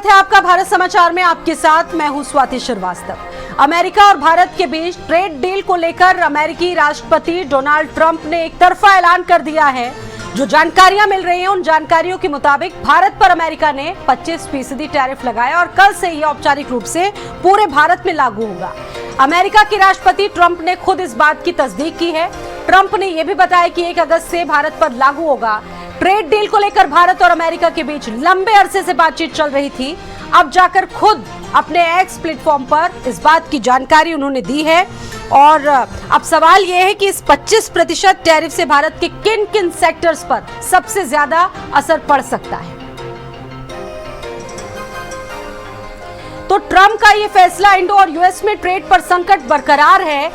है आपका भारत समाचार में। आपके साथ मैं हूं स्वाति श्रीवास्तव। अमेरिका और भारत के बीच ट्रेड डील को लेकर अमेरिकी राष्ट्रपति डोनाल्ड ट्रंप ने एक तरफा ऐलान कर दिया है। जो जानकारियां मिल रही हैं उन जानकारियों के मुताबिक भारत पर अमेरिका ने 25% टैरिफ लगाया और कल से यह औपचारिक रूप से पूरे भारत में लागू होगा। अमेरिका के राष्ट्रपति ट्रंप ने खुद इस बात की तस्दीक की है। ट्रंप ने यह भी बताया कि 1 अगस्त से भारत पर लागू होगा। ट्रेड डील को लेकर भारत और अमेरिका के बीच लंबे अरसे से बातचीत चल रही थी। अब जाकर खुद अपने एक्स प्लेटफॉर्म पर इस बात की जानकारी उन्होंने दी है। और अब सवाल यह है कि इस 25% टैरिफ से भारत के किन किन सेक्टर्स पर सबसे ज्यादा असर पड़ सकता है। तो ट्रंप का यह फैसला इंडो और यूएस में ट्रेड पर संकट बरकरार है।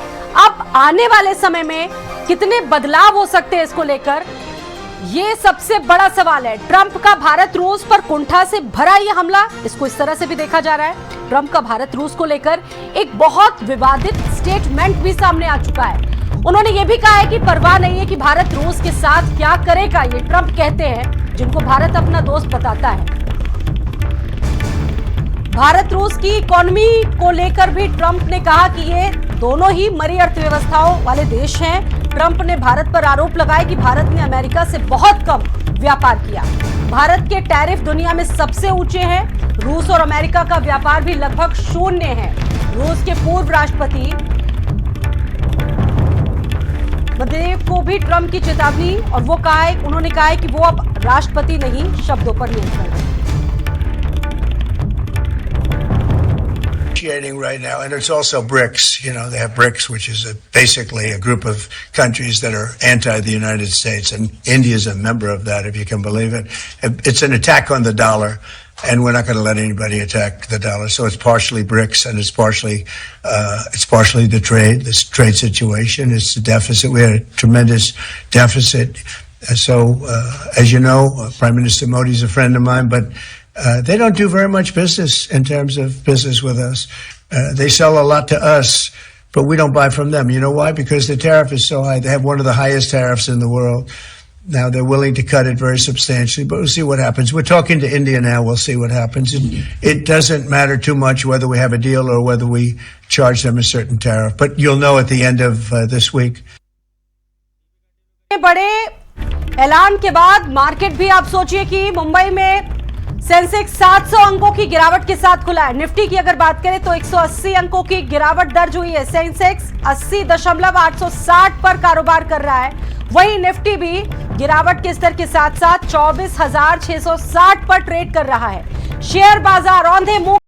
अब आने वाले समय में कितने बदलाव हो सकते हैं इसको लेकर, ये सबसे बड़ा सवाल है। ट्रंप का भारत रूस पर कुंठा से भरा यह हमला, इसको इस तरह से भी देखा जा रहा है। ट्रंप का भारत रूस को लेकर एक बहुत विवादित स्टेटमेंट भी सामने आ चुका है। उन्होंने ये भी कहा है कि परवाह नहीं है कि भारत रूस के साथ क्या करेगा। ये ट्रंप कहते हैं, जिनको भारत अपना दोस्त बताता है। भारत रूस की इकोनॉमी को लेकर भी ट्रंप ने कहा कि ये दोनों ही मरी अर्थव्यवस्थाओं वाले देश हैं। ट्रंप ने भारत पर आरोप लगाया कि भारत ने अमेरिका से बहुत कम व्यापार किया। भारत के टैरिफ दुनिया में सबसे ऊंचे हैं। रूस और अमेरिका का व्यापार भी लगभग शून्य है। रूस के पूर्व राष्ट्रपति मेदवेदेव को भी ट्रंप की चेतावनी, और उन्होंने कहा है कि वो अब राष्ट्रपति नहीं, शब्दों पर नियंत्रण है। Right now, and it's also BRICS. You know, they have BRICS, which is basically a group of countries that are anti the United States, and India is a member of that, if you can believe it. It's an attack on the dollar, and we're not going to let anybody attack the dollar. So it's partially BRICS, and it's partially the trade. This trade situation, it's the deficit. We had a tremendous deficit. So, as you know, Prime Minister Modi is a friend of mine, but they don't do very much business in terms of business with us. They sell a lot to us, but we don't buy from them. You know why? Because the tariff is so high. They have one of the highest tariffs in the world. Now they're willing to cut it very substantially, but we'll see what happens. We're talking to India now. We'll see what happens. It doesn't matter too much whether we have a deal or whether we charge them a certain tariff, but you'll know at the end of this week. बड़े ऐलान के बाद market भी आप सोचिए कि मुंबई में Sensex 700 अंकों की गिरावट के साथ खुला है। निफ्टी की अगर बात करें तो 180 अंकों की गिरावट दर्ज हुई है। सेंसेक्स 80.860 पर कारोबार कर रहा है। वहीं निफ्टी भी गिरावट के स्तर के साथ साथ 24,660 पर ट्रेड कर रहा है। शेयर बाजार औंधे मुंह